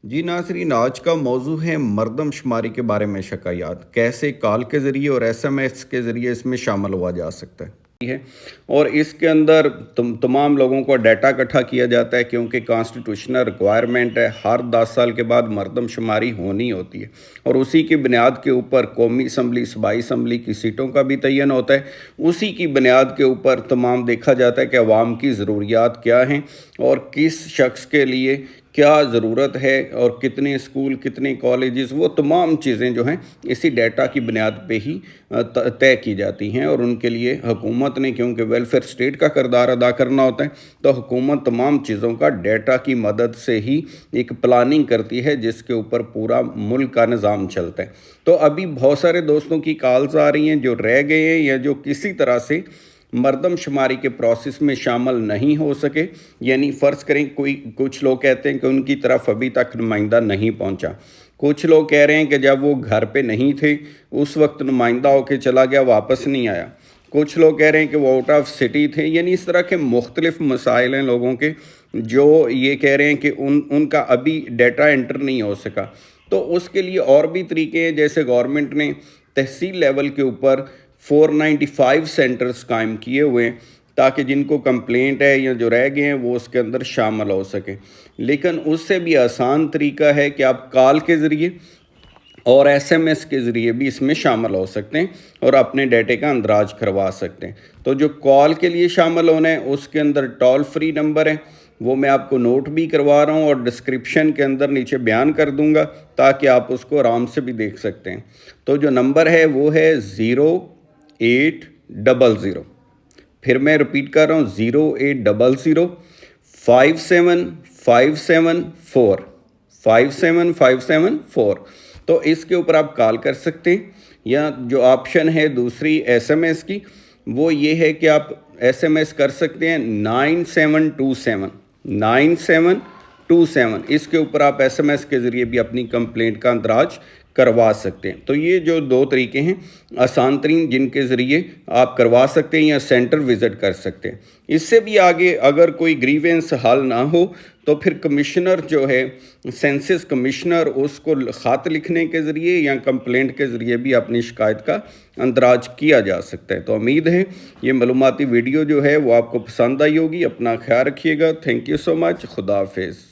जी नाज़रीन, आज का मौजू है मरदम शुमारी के बारे में शिकायत कैसे कॉल के ज़रिए और एसएमएस के ज़रिए इसमें शामिल हुआ जा सकता है। और इसके अंदर तमाम लोगों को डाटा इकट्ठा किया जाता है क्योंकि कॉन्स्टिट्यूशनल रिक्वायरमेंट है, हर 10 साल के बाद मरदम शुमारी होनी होती है और उसी की बुनियाद के ऊपर कौमी असम्बली सूबाई असम्बली की सीटों का भी तयन होता है। उसी की बुनियाद के ऊपर तमाम देखा जाता है कि अवाम की ज़रूरियात क्या हैं और किस शख्स के लिए क्या ज़रूरत है और कितने स्कूल कितने कॉलेजेस, वो तमाम चीज़ें जो हैं इसी डाटा की बुनियाद पे ही तय की जाती हैं। और उनके लिए हुकूमत ने, क्योंकि वेलफेयर स्टेट का किरदार अदा करना होता है, तो हुकूमत तमाम चीज़ों का डाटा की मदद से ही एक प्लानिंग करती है जिसके ऊपर पूरा मुल्क का निज़ाम चलता है। तो अभी बहुत सारे दोस्तों की कॉल्स आ रही हैं जो रह गए हैं या जो किसी तरह से मरदम शुमारी के प्रोसेस में शामिल नहीं हो सके। यानी फ़र्ज़ करें कुछ लोग कहते हैं कि उनकी तरफ अभी तक नुमाइंदा नहीं पहुंचा, कुछ लोग कह रहे हैं कि जब वो घर पे नहीं थे उस वक्त नुमाइंदा होके चला गया, वापस नहीं आया, कुछ लोग कह रहे हैं कि वो आउट ऑफ सिटी थे। यानी इस तरह के मुख्तलिफ मसाइल हैं लोगों के जो ये कह रहे हैं कि उनका अभी डाटा एंटर नहीं हो सका। तो उसके लिए और भी तरीके हैं, जैसे गवर्नमेंट ने तहसील लेवल के ऊपर 495 सेंटर्स कायम किए हुए हैं ताकि जिनको कंप्लेंट है या जो रह गए हैं वो उसके अंदर शामिल हो सकें। लेकिन उससे भी आसान तरीका है कि आप कॉल के ज़रिए और एसएमएस के ज़रिए भी इसमें शामिल हो सकते हैं और अपने डाटे का अंदराज करवा सकते हैं। तो जो कॉल के लिए शामिल होना है उसके अंदर टोल फ्री नंबर है, वो मैं आपको नोट भी करवा रहा हूँ और डिस्क्रिप्शन के अंदर नीचे बयान कर दूँगा ताकि आप उसको आराम से भी देख सकते हैं। तो जो नंबर है वो है 0800, फिर मैं रिपीट कर रहा हूँ 0800 57574 57574। तो इसके ऊपर आप कॉल कर सकते हैं, या जो ऑप्शन है दूसरी एसएमएस की, वो ये है कि आप एसएमएस कर सकते हैं 9727। इसके ऊपर आप एसएमएस के ज़रिए भी अपनी कंप्लेंट का अंदराज करवा सकते हैं। तो ये जो दो तरीके हैं आसान तरीन जिनके ज़रिए आप करवा सकते हैं या सेंटर विज़िट कर सकते हैं। इससे भी आगे अगर कोई ग्रीवेंस हल ना हो तो फिर कमिश्नर जो है, सेंसस कमिश्नर, उसको ख़त लिखने के ज़रिए या कंप्लेंट के ज़रिए भी अपनी शिकायत का अंदराज किया जा सकता है। तो उम्मीद है ये मालूमाती वीडियो जो है वो आपको पसंद आई होगी। अपना ख्याल रखिएगा। Thank you so much. खुदा हाफिज़।